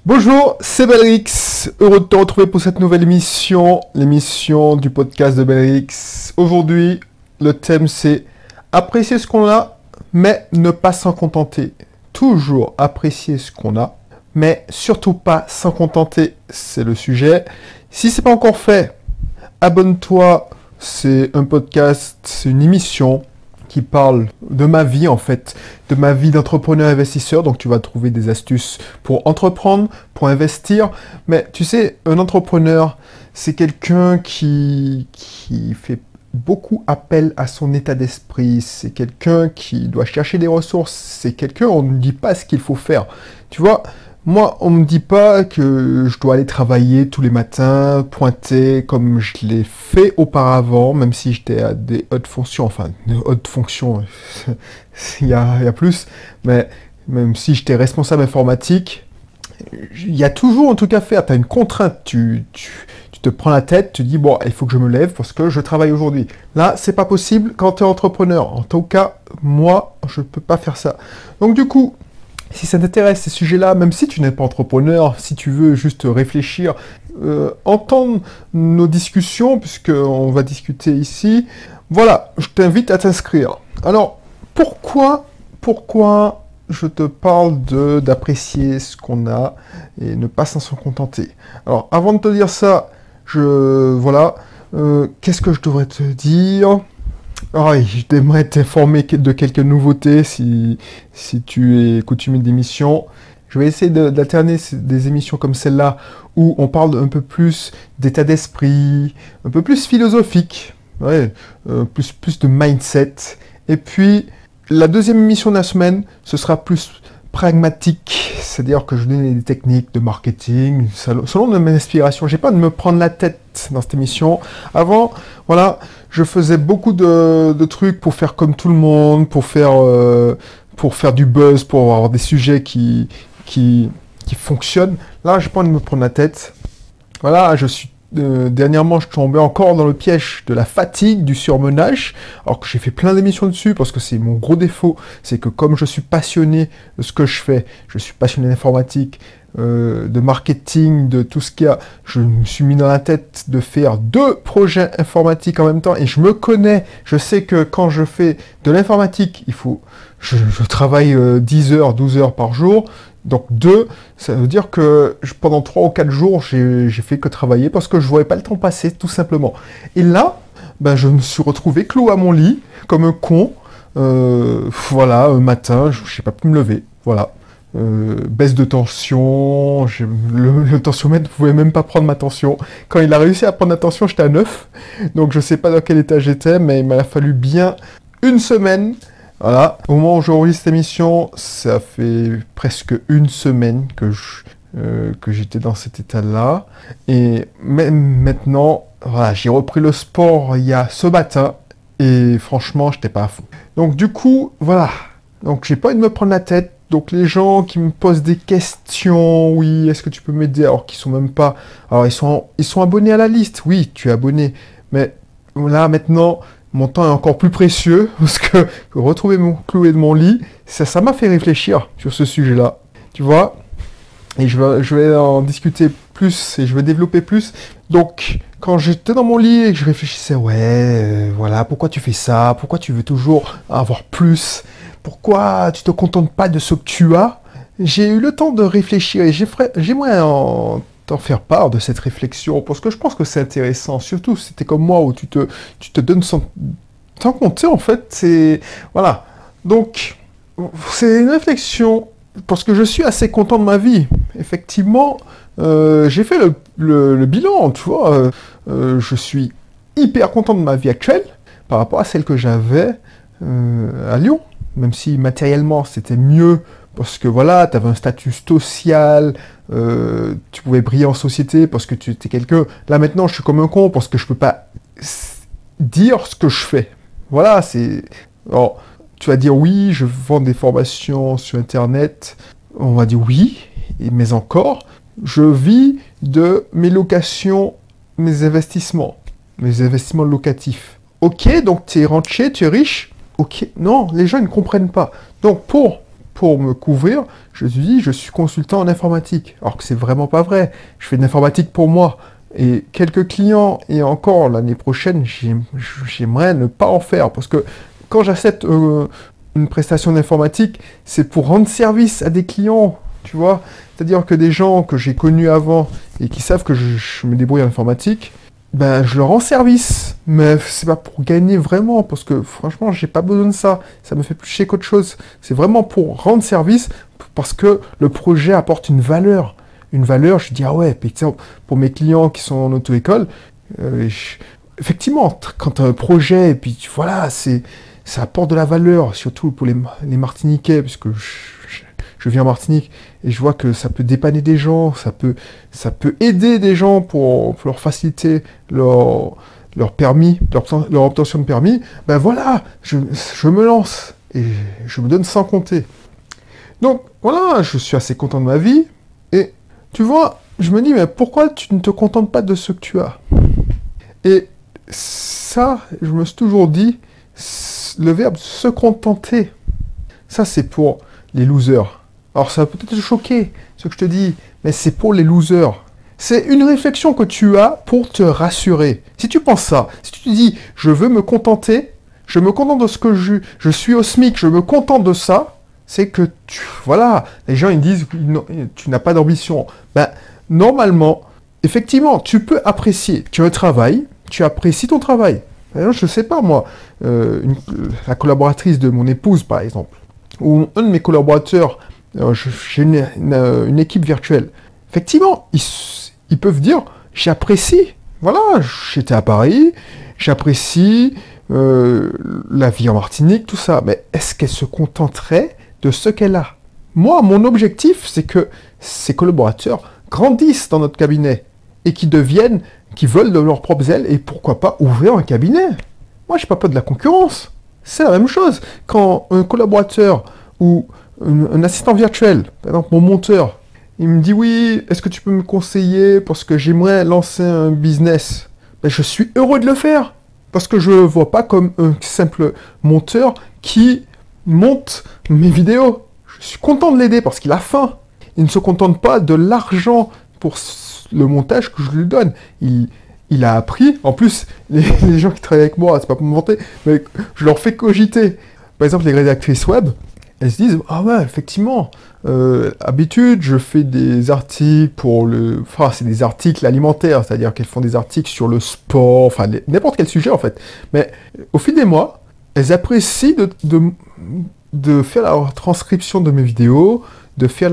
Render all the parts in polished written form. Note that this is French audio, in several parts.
Bonjour, c'est Belrix. Heureux de te retrouver pour cette nouvelle émission, l'émission du podcast de Belrix. Aujourd'hui, le thème c'est apprécier ce qu'on a, mais ne pas s'en contenter. Toujours apprécier ce qu'on a, mais surtout pas s'en contenter. C'est le sujet. Si c'est pas encore fait, abonne-toi. C'est un podcast, c'est une émission qui parle de ma vie en fait, de ma vie d'entrepreneur investisseur. Donc tu vas trouver des astuces pour entreprendre, pour investir. Mais tu sais, un entrepreneur, c'est quelqu'un qui fait beaucoup appel à son état d'esprit. C'est quelqu'un qui doit chercher des ressources. C'est quelqu'un, on ne dit pas ce qu'il faut faire. Tu vois, moi, on me dit pas que je dois aller travailler tous les matins, pointer comme je l'ai fait auparavant, même si j'étais à des hautes fonctions, enfin, de hautes fonctions, il y a plus, mais même si j'étais responsable informatique, il y a toujours en tout cas faire, tu as une contrainte, tu te prends la tête, tu dis, bon, il faut que je me lève parce que je travaille aujourd'hui. Là, c'est pas possible quand tu es entrepreneur. En tout cas, moi, je peux pas faire ça. Donc du coup, si ça t'intéresse ces sujets-là, même si tu n'es pas entrepreneur, si tu veux juste réfléchir, entendre nos discussions, puisqu'on va discuter ici, voilà, je t'invite à t'inscrire. Alors, pourquoi je te parle d'apprécier ce qu'on a et ne pas s'en contenter? Alors, avant de te dire ça, voilà, qu'est-ce que je devrais te dire? Ah oui, j'aimerais t'informer de quelques nouveautés si tu es coutumier d'émissions. Je vais essayer d'alterner des émissions comme celle-là où on parle un peu plus d'état d'esprit, un peu plus philosophique, ouais, plus de mindset. Et puis, la deuxième émission de la semaine, ce sera plus pragmatique, c'est-à-dire que je donne des techniques de marketing, selon de mes inspirations. J'ai pas de me prendre la tête dans cette émission. Avant, voilà, je faisais beaucoup de trucs pour faire comme tout le monde, pour faire du buzz, pour avoir des sujets qui fonctionnent. Là, j'ai pas envie de me prendre la tête. Voilà, dernièrement, je tombais encore dans le piège de la fatigue, du surmenage, alors que j'ai fait plein d'émissions dessus, parce que c'est mon gros défaut, c'est que comme je suis passionné de ce que je fais, je suis passionné d'informatique, de marketing, de tout ce qu'il y a, je me suis mis dans la tête de faire 2 projets informatiques en même temps, et je me connais, je sais que quand je fais de l'informatique, je travaille 10 heures, 12 heures par jour. Donc 2, ça veut dire que pendant 3 ou 4 jours, j'ai fait que travailler parce que je ne voyais pas le temps passer, tout simplement. Et là, ben, je me suis retrouvé cloué à mon lit, comme un con. Voilà, un matin, je n'ai pas pu me lever. Voilà. Baisse de tension, le tensiomètre ne pouvait même pas prendre ma tension. Quand il a réussi à prendre la tension, j'étais à 9. Donc je ne sais pas dans quel état j'étais, mais il m'a fallu bien une semaine. Voilà, au moment où j'enregistre cette émission, ça fait presque une semaine que j'étais dans cet état-là. Et même maintenant, voilà, j'ai repris le sport il y a ce matin. Et franchement, j'étais pas à fond. Donc du coup, voilà. Donc j'ai pas envie de me prendre la tête. Donc les gens qui me posent des questions, oui, est-ce que tu peux m'aider? Alors qu'ils sont même pas... Alors ils sont abonnés à la liste. Oui, tu es abonné. Mais là, maintenant... Mon temps est encore plus précieux, parce que retrouver mon cloué de mon lit, ça m'a fait réfléchir sur ce sujet-là. Tu vois? Et je vais en discuter plus, et je vais développer plus. Donc, quand j'étais dans mon lit et que je réfléchissais, ouais, voilà, pourquoi tu fais ça? Pourquoi tu veux toujours avoir plus? Pourquoi tu te contentes pas de ce que tu as? J'ai eu le temps de réfléchir, et j'aimerais t'en faire part de cette réflexion, parce que je pense que c'est intéressant, surtout si t'es comme moi, où tu te donnes sans compter, en fait, c'est... Voilà. Donc, c'est une réflexion, parce que je suis assez content de ma vie. Effectivement, j'ai fait le bilan, tu vois, je suis hyper content de ma vie actuelle, par rapport à celle que j'avais à Lyon, même si matériellement c'était mieux, parce que voilà, tu avais un statut social, tu pouvais briller en société parce que tu étais quelqu'un. Là maintenant, je suis comme un con parce que je peux pas dire ce que je fais. Voilà, c'est... Alors, tu vas dire oui, je vends des formations sur Internet. On va dire oui, mais encore, je vis de mes locations, mes investissements locatifs. Ok, donc tu es rentier, tu es riche. Ok, non, les gens ils ne comprennent pas. Donc pour pour me couvrir, je dis je suis consultant en informatique. Alors que c'est vraiment pas vrai. Je fais de l'informatique pour moi. Et quelques clients, et encore l'année prochaine, j'aimerais ne pas en faire. Parce que quand j'accepte une prestation d'informatique, c'est pour rendre service à des clients, tu vois. C'est-à-dire que des gens que j'ai connus avant et qui savent que je me débrouille en informatique, ben je leur rends service. Mais c'est pas pour gagner vraiment, parce que franchement, j'ai pas besoin de ça. Ça me fait plus chier qu'autre chose. C'est vraiment pour rendre service, parce que le projet apporte une valeur. Une valeur, je dis, ah ouais, par exemple, pour mes clients qui sont en auto-école, effectivement, quand tu as un projet, et puis voilà, ça apporte de la valeur, surtout pour les Martiniquais, puisque je vis en Martinique, et je vois que ça peut dépanner des gens, ça peut aider des gens pour leur faciliter leur permis, leur obtention de permis, ben voilà, je me lance, et je me donne sans compter. Donc voilà, je suis assez content de ma vie, et tu vois, je me dis, mais pourquoi tu ne te contentes pas de ce que tu as? Et ça, je me suis toujours dit, le verbe se contenter, ça c'est pour les losers. Alors ça va peut-être te choquer, ce que je te dis, mais c'est pour les losers. C'est une réflexion que tu as pour te rassurer. Si tu penses ça, si tu te dis, je veux me contenter, je me contente de ce que je suis au SMIC, je me contente de ça, c'est que voilà, les gens ils disent, tu n'as pas d'ambition. Ben, normalement, effectivement, tu peux apprécier, tu as un travail, tu apprécies ton travail. Alors, je sais pas moi, la collaboratrice de mon épouse par exemple, ou un de mes collaborateurs, j'ai une équipe virtuelle. Effectivement, ils peuvent dire, j'apprécie, voilà, j'étais à Paris, j'apprécie la vie en Martinique, tout ça. Mais est-ce qu'elle se contenterait de ce qu'elle a? Moi, mon objectif, c'est que ces collaborateurs grandissent dans notre cabinet et qui veulent de leurs propres ailes et pourquoi pas ouvrir un cabinet. Moi, j'ai pas peur de la concurrence. C'est la même chose. Quand un collaborateur ou un assistant virtuel, par exemple mon monteur, il me dit oui, est-ce que tu peux me conseiller parce que j'aimerais lancer un business? Ben, je suis heureux de le faire parce que je ne le vois pas comme un simple monteur qui monte mes vidéos. Je suis content de l'aider parce qu'il a faim. Il ne se contente pas de l'argent pour le montage que je lui donne. Il a appris, en plus, les gens qui travaillent avec moi, c'est pas pour me vanter, mais je leur fais cogiter. Par exemple, les rédactrices web, elles se disent, ah ouais, effectivement, habitude, je fais des articles c'est des articles alimentaires, c'est-à-dire qu'elles font des articles sur le sport, enfin, n'importe quel sujet, en fait. Mais au fil des mois, elles apprécient de faire la transcription de mes vidéos, d'écrire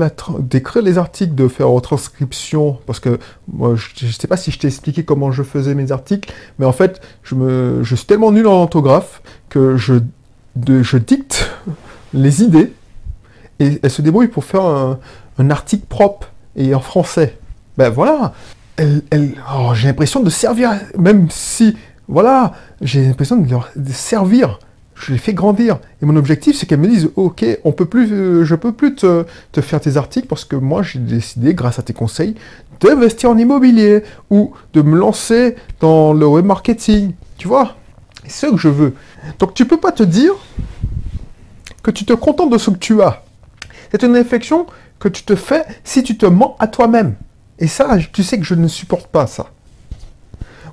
les articles, de faire la transcription, parce que moi, je ne sais pas si je t'ai expliqué comment je faisais mes articles, mais en fait, je suis tellement nul en orthographe que je dicte les idées, et elles se débrouillent pour faire un article propre, et en français. Ben voilà, j'ai l'impression de servir, même si, voilà, j'ai l'impression de servir. Je les fais grandir. Et mon objectif, c'est qu'elles me disent, ok, je peux plus te faire tes articles parce que moi, j'ai décidé, grâce à tes conseils, d'investir en immobilier ou de me lancer dans le web marketing. Tu vois? C'est ce que je veux. Donc, tu peux pas te dire que tu te contentes de ce que tu as. C'est une réflexion que tu te fais si tu te mens à toi-même. Et ça, tu sais que je ne supporte pas ça.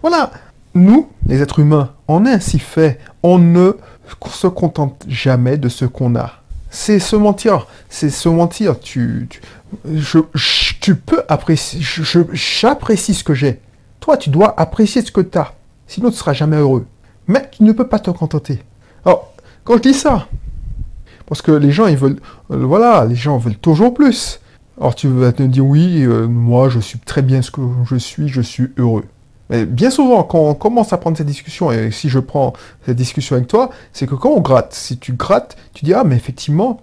Voilà. Nous, les êtres humains, on est ainsi fait. On ne se contente jamais de ce qu'on a. C'est se mentir. C'est se mentir. Tu peux apprécier. J'apprécie ce que j'ai. Toi, tu dois apprécier ce que tu as. Sinon, tu ne seras jamais heureux. Mais tu ne peux pas te contenter. Alors, quand je dis ça, parce que les gens, ils veulent... voilà, les gens veulent toujours plus. Alors, tu vas te dire, oui, moi, je suis très bien ce que je suis heureux. Mais bien souvent, quand on commence à prendre cette discussion, et si je prends cette discussion avec toi, c'est que quand on gratte, si tu grattes, tu dis, ah, mais effectivement,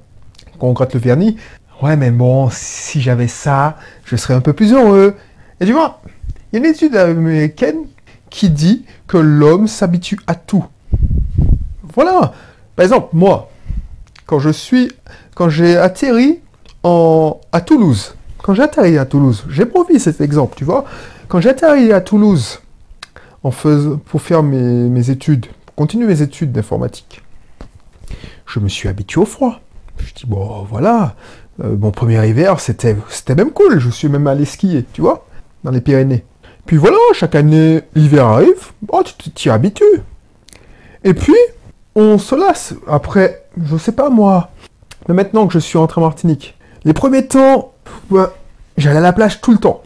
quand on gratte le vernis, ouais, mais bon, si j'avais ça, je serais un peu plus heureux. Et tu vois, il y a une étude américaine qui dit que l'homme s'habitue à tout. Voilà. Par exemple, moi, quand j'ai atterri à Toulouse, j'ai promis cet exemple, tu vois. Quand j'ai atterri à Toulouse pour faire mes études, pour continuer mes études d'informatique, je me suis habitué au froid. Je dis, bon, voilà. Mon premier hiver, c'était même cool. Je suis même allé skier, tu vois, dans les Pyrénées. Puis voilà, chaque année, l'hiver arrive, oh, tu t'y habitues. Et puis, on se lasse. Après, je sais pas moi, mais maintenant que je suis rentré en Martinique, les premiers temps, ouais, j'allais à la plage tout le temps.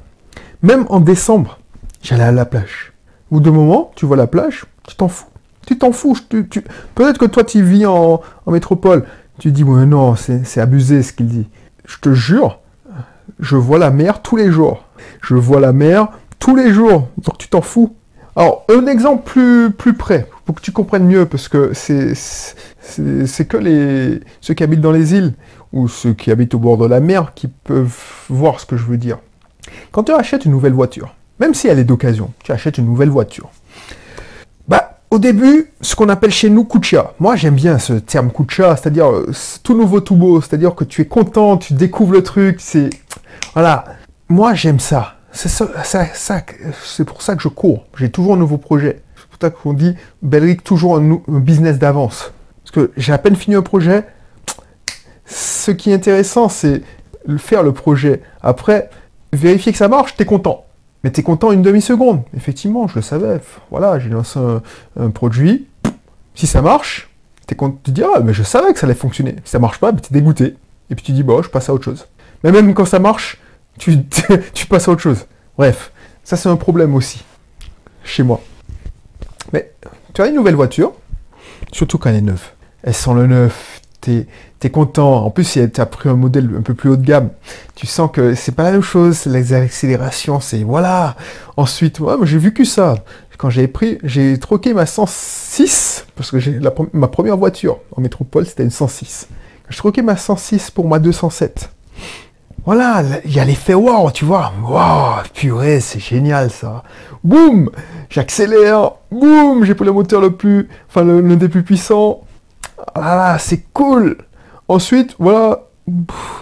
Même en décembre, j'allais à la plage. Au bout d'un moment, tu vois la plage, tu t'en fous. Tu t'en fous. Peut-être que toi, tu vis en métropole. Tu dis, ouais, non, c'est abusé ce qu'il dit. Je te jure, je vois la mer tous les jours. Je vois la mer tous les jours. Donc tu t'en fous. Alors, un exemple plus près, pour que tu comprennes mieux, parce que c'est que ceux qui habitent dans les îles ou ceux qui habitent au bord de la mer qui peuvent voir ce que je veux dire. Quand tu achètes une nouvelle voiture, même si elle est d'occasion, tu achètes une nouvelle voiture. Bah, au début, ce qu'on appelle chez nous kucha. Moi, j'aime bien ce terme kucha, c'est-à-dire tout nouveau, tout beau, c'est-à-dire que tu es content, tu découvres le truc, c'est... Voilà. Moi, j'aime ça. C'est pour ça que je cours. J'ai toujours un nouveau projet. C'est pour ça qu'on dit, Belric, toujours un business d'avance. Parce que j'ai à peine fini un projet. Ce qui est intéressant, c'est faire le projet. Après, vérifier que ça marche, t'es content. Mais t'es content une demi-seconde. Effectivement, je le savais. Voilà, j'ai lancé un produit. Si ça marche, t'es content. Tu te dis, ah, mais je savais que ça allait fonctionner. Si ça marche pas, t'es dégoûté. Et puis tu dis, bon, je passe à autre chose. Mais même quand ça marche, tu passes à autre chose. Bref, ça c'est un problème aussi, chez moi. Mais tu as une nouvelle voiture, surtout quand elle est neuve. Elle sent le neuf, t'es content. En plus, si tu as pris un modèle un peu plus haut de gamme, tu sens que c'est pas la même chose, les accélérations, c'est voilà. Ensuite, ouais, j'ai vécu ça. Quand j'ai troqué ma 106, parce que ma première voiture en métropole, c'était une 106. J'ai troqué ma 106 pour ma 207. Voilà, il y a l'effet wow, tu vois. Wow, purée, c'est génial ça. Boum, j'accélère. Boum, j'ai pris le moteur l'un des plus puissants. Ah là, c'est cool. Ensuite, voilà,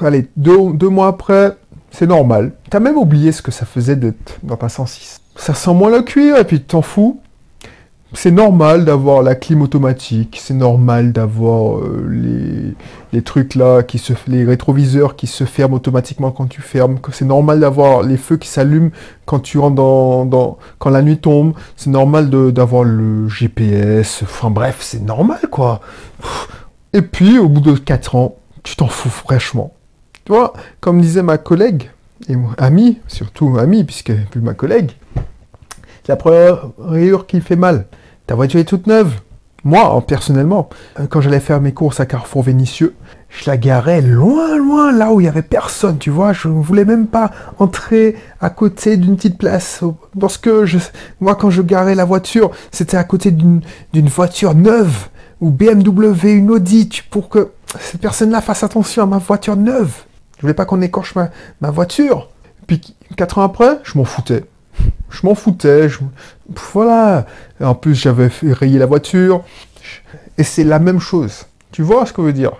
allez, deux mois après, c'est normal. T'as même oublié ce que ça faisait d'être dans ta 106. Ça sent moins le cuir et puis tu t'en fous. C'est normal d'avoir la clim automatique, c'est normal d'avoir les trucs là, les rétroviseurs qui se ferment automatiquement quand tu fermes, c'est normal d'avoir les feux qui s'allument quand tu rentres quand la nuit tombe, c'est normal d'avoir le GPS, enfin bref, c'est normal quoi. Et puis au bout de 4 ans, tu t'en fous fraîchement. Tu vois, comme disait ma collègue, et amie, surtout amie, puisqu'elle n'est plus ma collègue, c'est la première rayure qui fait mal. Ta voiture est toute neuve. Moi, personnellement, quand j'allais faire mes courses à Carrefour Vénitieux, je la garais loin, loin, là où il n'y avait personne, tu vois. Je ne voulais même pas entrer à côté d'une petite place. Parce que moi, quand je garais la voiture, c'était à côté d'une voiture neuve, ou BMW, une Audi, pour que cette personne-là fasse attention à ma voiture neuve. Je voulais pas qu'on écorche ma voiture. Puis 4 ans après, je m'en foutais. Voilà. En plus, j'avais rayé la voiture. Et c'est la même chose. Tu vois ce que je veux dire?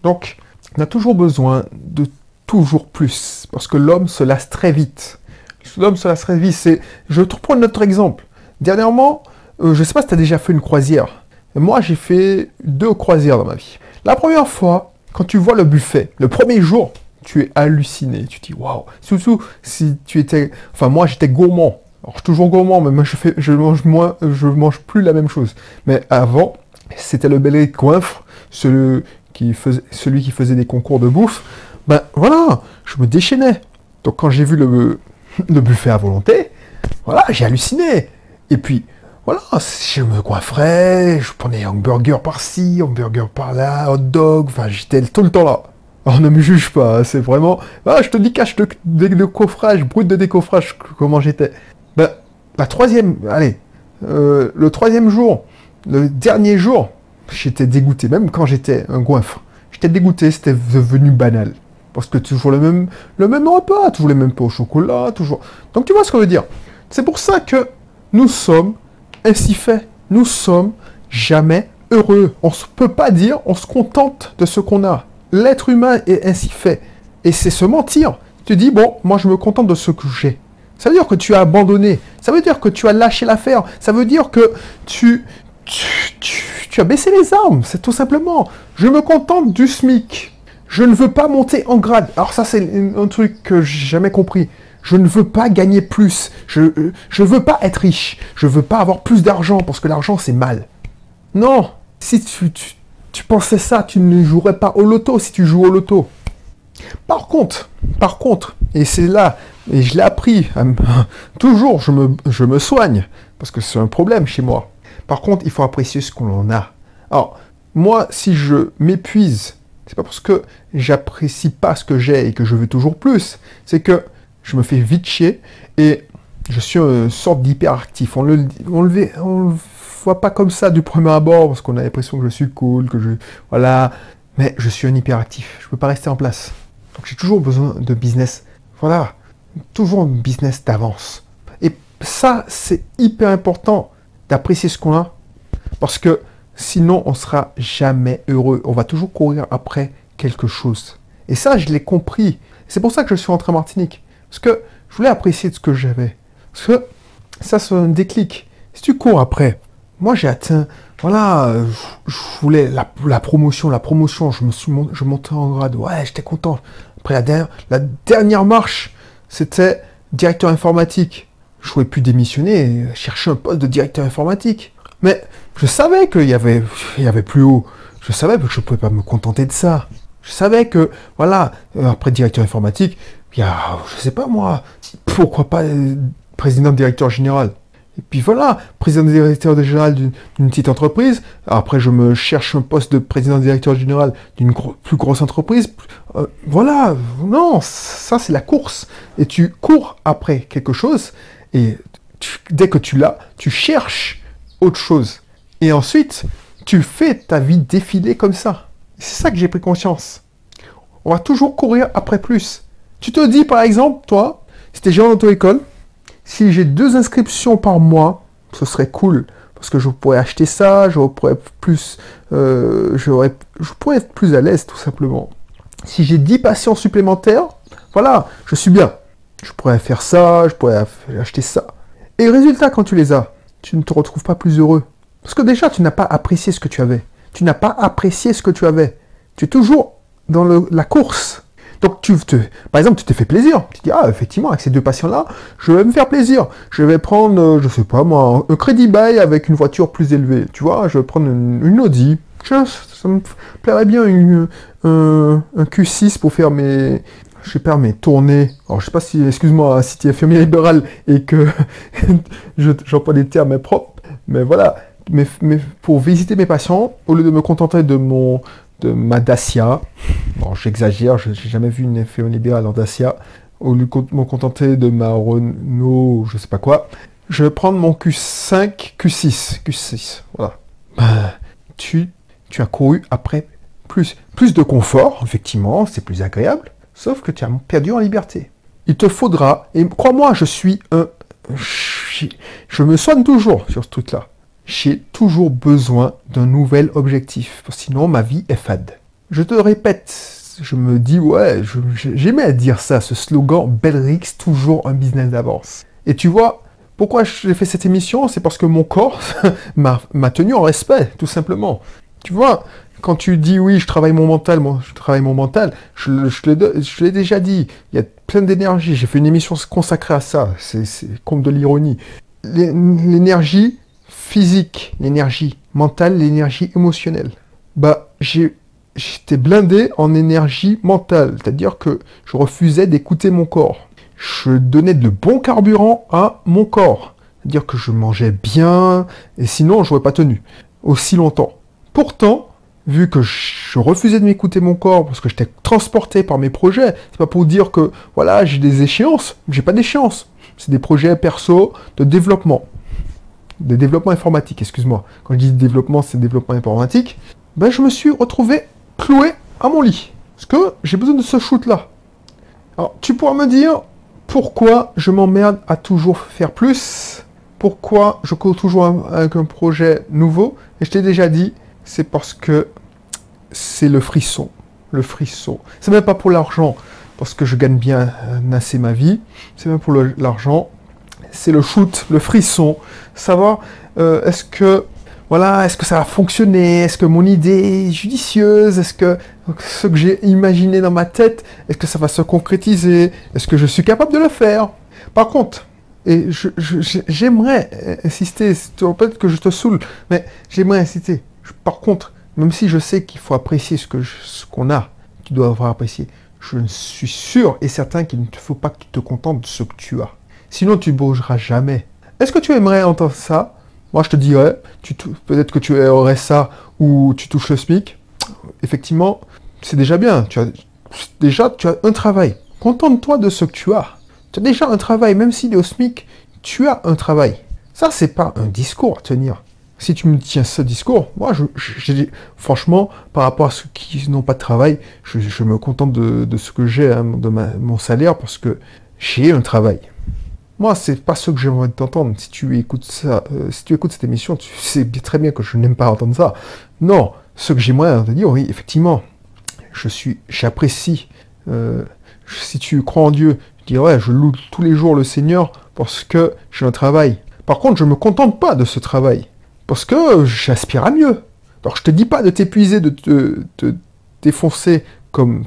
Donc, on a toujours besoin de toujours plus. Parce que l'homme se lasse très vite. Je te prends notre exemple. Dernièrement, je ne sais pas si tu as déjà fait une croisière. Moi, j'ai fait 2 croisières dans ma vie. La première fois, quand tu vois le buffet, le premier jour, tu es halluciné. Tu te dis, waouh. Surtout si tu étais... Enfin, moi, j'étais gourmand. Alors, je suis toujours gourmand, mais moi, je mange plus la même chose. Mais avant, c'était le Belric Coinfre, celui qui faisait des concours de bouffe. Ben, voilà, je me déchaînais. Donc, quand j'ai vu le buffet à volonté, voilà, j'ai halluciné. Et puis, voilà, je me coifferais, je prenais un hamburger par-ci, hamburger par-là, hot dog, enfin, j'étais tout le temps là. Alors ne me juge pas, c'est vraiment... Ah, je te dis cache de décoffrage, brut de décoffrage, comment j'étais. Ben, le troisième jour, le dernier jour, j'étais dégoûté, même quand j'étais un goinfre. J'étais dégoûté, c'était devenu banal. Parce que toujours le même repas, toujours les mêmes pains au chocolat, toujours... Donc tu vois ce qu'on veut dire. C'est pour ça que nous sommes ainsi faits. Nous sommes jamais heureux. On ne peut pas dire, on se contente de ce qu'on a. L'être humain est ainsi fait. Et c'est se mentir. Tu dis, bon, moi je me contente de ce que j'ai. Ça veut dire que tu as abandonné. Ça veut dire que tu as lâché l'affaire. Ça veut dire que tu as baissé les armes. C'est tout simplement. Je me contente du SMIC. Je ne veux pas monter en grade. Alors ça, c'est un truc que j'ai jamais compris. Je ne veux pas gagner plus. Je veux pas être riche. Je veux pas avoir plus d'argent parce que l'argent, c'est mal. Non. Si tu pensais ça, tu ne jouerais pas au loto si tu joues au loto. Par contre, et c'est là, et je l'ai appris, toujours je me soigne, parce que c'est un problème chez moi. Par contre, il faut apprécier ce qu'on a. Alors, moi, si je m'épuise, c'est pas parce que j'apprécie pas ce que j'ai et que je veux toujours plus, c'est que je me fais vite chier et je suis une sorte d'hyperactif. On le voit pas comme ça du premier abord, parce qu'on a l'impression que je suis cool, voilà, mais je suis un hyperactif. Je peux pas rester en place. Donc j'ai toujours besoin de business. Voilà, toujours un business d'avance. Et ça, c'est hyper important d'apprécier ce qu'on a. Parce que sinon, on sera jamais heureux. On va toujours courir après quelque chose. Et ça, je l'ai compris. C'est pour ça que je suis rentré en Martinique. Parce que je voulais apprécier ce que j'avais. Parce que ça, c'est un déclic. Si tu cours après, moi j'ai atteint, voilà, je voulais la promotion, je montais en grade, ouais, j'étais content. Après la dernière marche, c'était directeur informatique. Je pouvais plus démissionner et chercher un poste de directeur informatique. Mais je savais qu'il y avait plus haut. Je savais que je ne pouvais pas me contenter de ça. Je savais que, voilà, après directeur informatique, il y a, je sais pas moi, pourquoi pas président directeur général. Et puis voilà, président directeur général d'une petite entreprise. Après, je me cherche un poste de président directeur général d'une plus grosse entreprise. Voilà, non, ça c'est la course. Et tu cours après quelque chose. Et dès que tu l'as, tu cherches autre chose. Et ensuite, tu fais ta vie défiler comme ça. C'est ça que j'ai pris conscience. On va toujours courir après plus. Tu te dis, par exemple, toi, si tu es gérant d'auto-école, si j'ai 2 inscriptions par mois, ce serait cool. Parce que je pourrais acheter ça, je pourrais être plus à l'aise, tout simplement. Si j'ai 10 patients supplémentaires, voilà, je suis bien. Je pourrais faire ça, je pourrais acheter ça. Et le résultat, quand tu les as, tu ne te retrouves pas plus heureux. Parce que déjà, tu n'as pas apprécié ce que tu avais. Tu n'as pas apprécié ce que tu avais. Tu es toujours dans la course. Donc, par exemple, tu t'es fait plaisir. Tu te dis, ah, effectivement, avec ces 2 patients-là, je vais me faire plaisir. Je vais prendre, je sais pas moi, un crédit bail avec une voiture plus élevée. Tu vois, je vais prendre une Audi. Tiens, ça me plairait bien un Q6 pour faire mes tournées. Alors, je sais pas si, excuse-moi, si tu es infirmier libéral et que j'emploie des termes propres. Mais voilà. Mais pour visiter mes patients, au lieu de me contenter de ma Dacia, bon, j'exagère, je n'ai jamais vu une infirmière libérale en Dacia, au lieu de me contenter de ma Renault, je sais pas quoi, je vais prendre mon Q6, voilà. Ben, tu as couru après plus de confort, effectivement, c'est plus agréable, sauf que tu as perdu en liberté. Il te faudra, et crois-moi, je me soigne toujours sur ce truc-là. J'ai toujours besoin d'un nouvel objectif, sinon ma vie est fade. Je te répète, je me dis, ouais, j'aimais à dire ça, ce slogan, Bellrix, toujours un business d'avance. Et tu vois, pourquoi j'ai fait cette émission? C'est parce que mon corps m'a tenu en respect, tout simplement. Tu vois, quand tu dis, oui, je travaille mon mental, je l'ai déjà dit, il y a plein d'énergie, j'ai fait une émission consacrée à ça, c'est comme de l'ironie. L'énergie physique, l'énergie mentale, l'énergie émotionnelle. Bah, j'étais blindé en énergie mentale, c'est-à-dire que je refusais d'écouter mon corps. Je donnais de bon carburant à mon corps, c'est-à-dire que je mangeais bien, et sinon je n'aurais pas tenu aussi longtemps. Pourtant, vu que je refusais de m'écouter mon corps parce que j'étais transporté par mes projets, c'est pas pour dire que voilà, j'ai des échéances, j'ai pas d'échéances. C'est des projets perso de développement. Des développements informatiques, excuse-moi. Quand je dis développement, c'est développement informatique. Ben, je me suis retrouvé cloué à mon lit. Parce que j'ai besoin de ce shoot-là. Alors, tu pourras me dire pourquoi je m'emmerde à toujours faire plus. Pourquoi je cours toujours avec un projet nouveau. Et je t'ai déjà dit, c'est parce que c'est le frisson. Le frisson. C'est même pas pour l'argent, parce que je gagne bien assez ma vie. C'est même pour l'argent. C'est le shoot, le frisson, savoir est-ce que voilà, est-ce que ça va fonctionner? Est-ce que mon idée est judicieuse? Est-ce que ce que j'ai imaginé dans ma tête, est-ce que ça va se concrétiser? Est-ce que je suis capable de le faire? Par contre, et j'aimerais insister, peut-être que je te saoule, mais j'aimerais insister. Par contre, même si je sais qu'il faut apprécier ce qu'on a, tu dois avoir apprécié, je suis sûr et certain qu'il ne faut pas que tu te contentes de ce que tu as. Sinon, tu ne bougeras jamais. Est-ce que tu aimerais entendre ça? Moi, je te dirais, peut-être que tu aurais ça ou tu touches le SMIC. Effectivement, c'est déjà bien. Tu as un travail. Contente-toi de ce que tu as. Tu as déjà un travail, même s'il est au SMIC, tu as un travail. Ça, c'est pas un discours à tenir. Si tu me tiens ce discours, moi, franchement, par rapport à ceux qui n'ont pas de travail, je me contente de ce que j'ai, hein, mon salaire, parce que j'ai un travail. Moi, c'est pas ce que j'aimerais t'entendre. Si tu écoutes ça, si tu écoutes cette émission, tu sais très bien que je n'aime pas entendre ça. Non, ce que j'aimerais te dire, oui, effectivement, j'apprécie. Si tu crois en Dieu, tu dis ouais, je loue tous les jours le Seigneur parce que j'ai un travail. Par contre, je me contente pas de ce travail parce que j'aspire à mieux. Alors, je te dis pas de t'épuiser, de te défoncer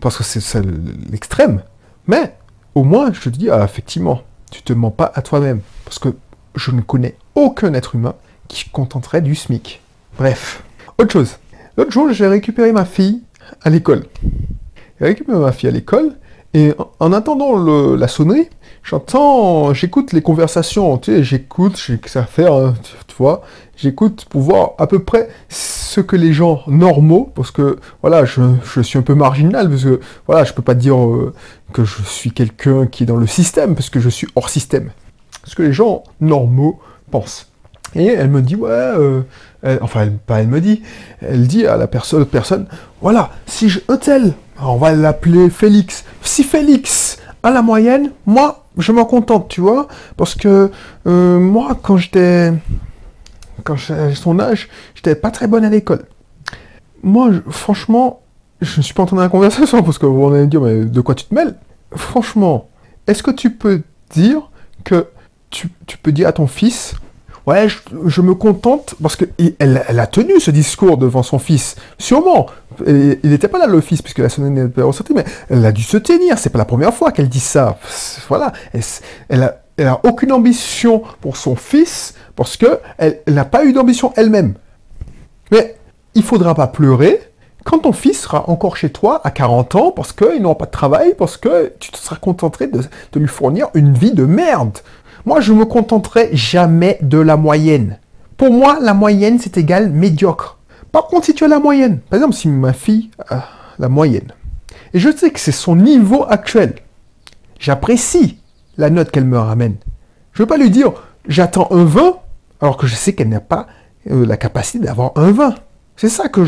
parce que c'est ça l'extrême, mais au moins, je te dis, ah, effectivement. Tu te mens pas à toi-même. Parce que je ne connais aucun être humain qui se contenterait du SMIC. Bref. Autre chose. L'autre jour, j'ai récupéré ma fille à l'école. Et en attendant la sonnerie, j'écoute les conversations, tu sais, j'ai que ça à faire, hein, tu vois. J'écoute pour voir à peu près ce que les gens normaux, parce que, voilà, je suis un peu marginal, parce que, voilà, je peux pas dire que je suis quelqu'un qui est dans le système, parce que je suis hors système. Ce que les gens normaux pensent. Et elle me dit, ouais, elle dit à la personne, voilà, si un tel, on va l'appeler Félix, si Félix a la moyenne, moi, je m'en contente, tu vois, parce que moi, quand j'avais son âge, j'étais pas très bonne à l'école. Moi, franchement, je ne suis pas entendu dans la conversation, parce que vous allez me dire, mais de quoi tu te mêles? Franchement, est-ce que tu peux dire que tu peux dire à ton fils, ouais, je me contente, parce qu'elle a tenu ce discours devant son fils, sûrement. Et il n'était pas là, le fils, puisque la sonnerie n'était pas ressortie, mais elle a dû se tenir, c'est pas la première fois qu'elle dit ça. Voilà, elle a aucune ambition pour son fils, parce qu'elle n'a pas eu d'ambition elle-même. Mais il faudra pas pleurer quand ton fils sera encore chez toi à 40 ans, parce qu'il n'aura pas de travail, parce que tu te seras contenté de lui fournir une vie de merde. Moi, je me contenterai jamais de la moyenne. Pour moi, la moyenne, c'est égal médiocre. Par contre, si tu as la moyenne, par exemple, si ma fille a la moyenne, et je sais que c'est son niveau actuel, j'apprécie la note qu'elle me ramène. Je ne veux pas lui dire, j'attends un 20, alors que je sais qu'elle n'a pas la capacité d'avoir un 20. C'est ça que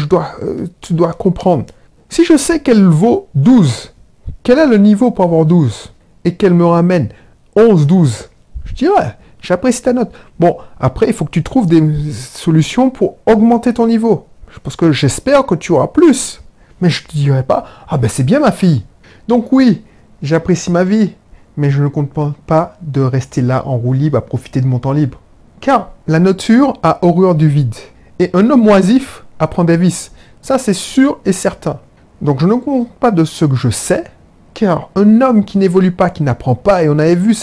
tu dois comprendre. Si je sais qu'elle vaut 12, quel est le niveau pour avoir 12, et qu'elle me ramène 11, 12, je dirais, j'apprécie ta note. Bon, après, il faut que tu trouves des solutions pour augmenter ton niveau. Parce que j'espère que tu auras plus. Mais je ne te dirai pas, ah ben c'est bien ma fille. Donc oui, j'apprécie ma vie, mais je ne compte pas de rester là en roue libre à profiter de mon temps libre. Car la nature a horreur du vide. Et un homme oisif apprend des vices. Ça, c'est sûr et certain. Donc je ne compte pas de ce que je sais, car un homme qui n'évolue pas, qui n'apprend pas, et on avait vu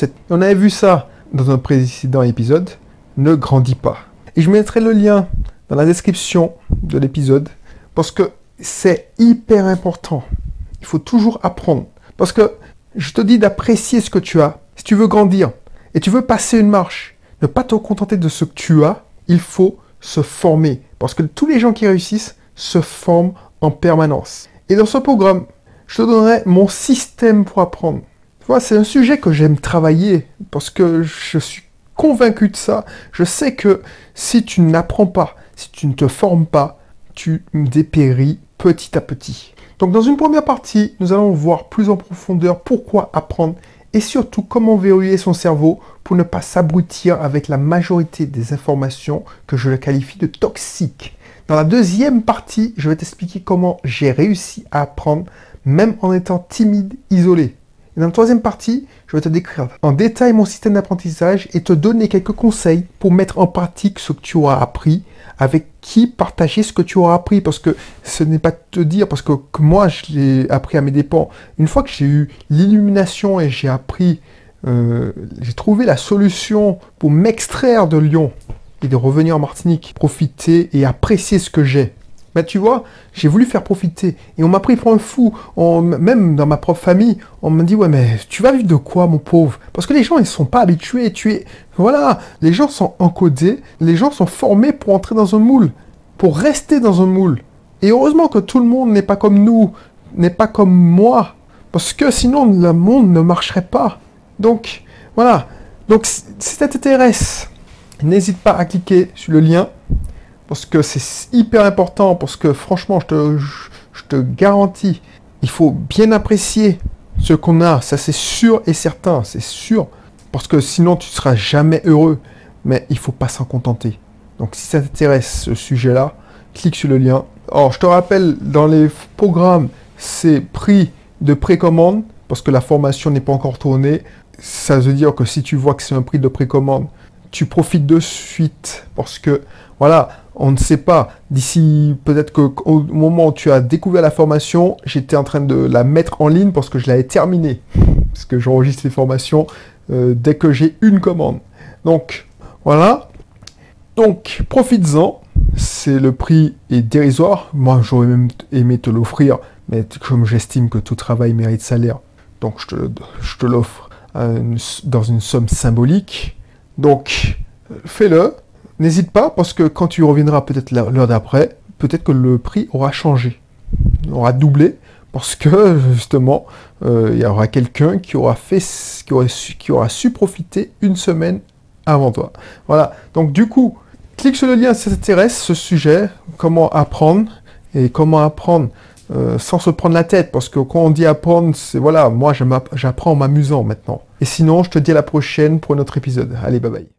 ça dans un précédent épisode, ne grandit pas. Et je mettrai le lien dans la description de l'épisode, parce que c'est hyper important. Il faut toujours apprendre. Parce que je te dis d'apprécier ce que tu as. Si tu veux grandir, et tu veux passer une marche, ne pas te contenter de ce que tu as, il faut se former. Parce que tous les gens qui réussissent se forment en permanence. Et dans ce programme, je te donnerai mon système pour apprendre. Tu vois, c'est un sujet que j'aime travailler parce que je suis convaincu de ça. Je sais que si tu n'apprends pas, si tu ne te formes pas, tu dépéris petit à petit. Donc dans une première partie, nous allons voir plus en profondeur pourquoi apprendre et surtout comment verrouiller son cerveau pour ne pas s'abrutir avec la majorité des informations que je qualifie de toxiques. Dans la deuxième partie, je vais t'expliquer comment j'ai réussi à apprendre même en étant timide, isolé. Et dans la troisième partie, je vais te décrire en détail mon système d'apprentissage et te donner quelques conseils pour mettre en pratique ce que tu auras appris, avec qui partager ce que tu auras appris. Parce que ce n'est pas te dire, parce que moi, je l'ai appris à mes dépens. Une fois que j'ai eu l'illumination et j'ai appris, j'ai trouvé la solution pour m'extraire de Lyon et de revenir en Martinique, profiter et apprécier ce que j'ai. Ben, tu vois, j'ai voulu faire profiter. Et on m'a pris pour un fou. Même dans ma propre famille, on m'a dit, ouais, mais tu vas vivre de quoi, mon pauvre? Parce que les gens, ils ne sont pas habitués. Voilà, les gens sont encodés, les gens sont formés pour entrer dans un moule, pour rester dans un moule. Et heureusement que tout le monde n'est pas comme nous, n'est pas comme moi. Parce que sinon, le monde ne marcherait pas. Donc, voilà. Donc, si ça t'intéresse, n'hésite pas à cliquer sur le lien. Parce que c'est hyper important, parce que franchement, je te garantis, il faut bien apprécier ce qu'on a, ça c'est sûr et certain, c'est sûr. Parce que sinon tu ne seras jamais heureux, mais il ne faut pas s'en contenter. Donc si ça t'intéresse ce sujet-là, clique sur le lien. Alors je te rappelle, dans les programmes, c'est prix de précommande, parce que la formation n'est pas encore tournée. Ça veut dire que si tu vois que c'est un prix de précommande, tu profites de suite, parce que voilà, on ne sait pas. D'ici, peut-être qu'au moment où tu as découvert la formation, j'étais en train de la mettre en ligne parce que je l'avais terminée. Parce que j'enregistre les formations dès que j'ai une commande. Donc, voilà. Donc, profites-en. Le prix est dérisoire. Moi, j'aurais même aimé te l'offrir, mais comme j'estime que tout travail mérite salaire, donc je te l'offre dans une somme symbolique. Donc, fais-le. N'hésite pas, parce que quand tu reviendras peut-être l'heure d'après, peut-être que le prix aura changé, aura doublé, parce que justement, il y aura quelqu'un qui aura su profiter une semaine avant toi. Voilà. Donc du coup, clique sur le lien si ça t'intéresse, ce sujet, comment apprendre sans se prendre la tête, parce que quand on dit apprendre, c'est voilà, moi j'apprends en m'amusant maintenant. Et sinon, je te dis à la prochaine pour un autre épisode. Allez, bye bye.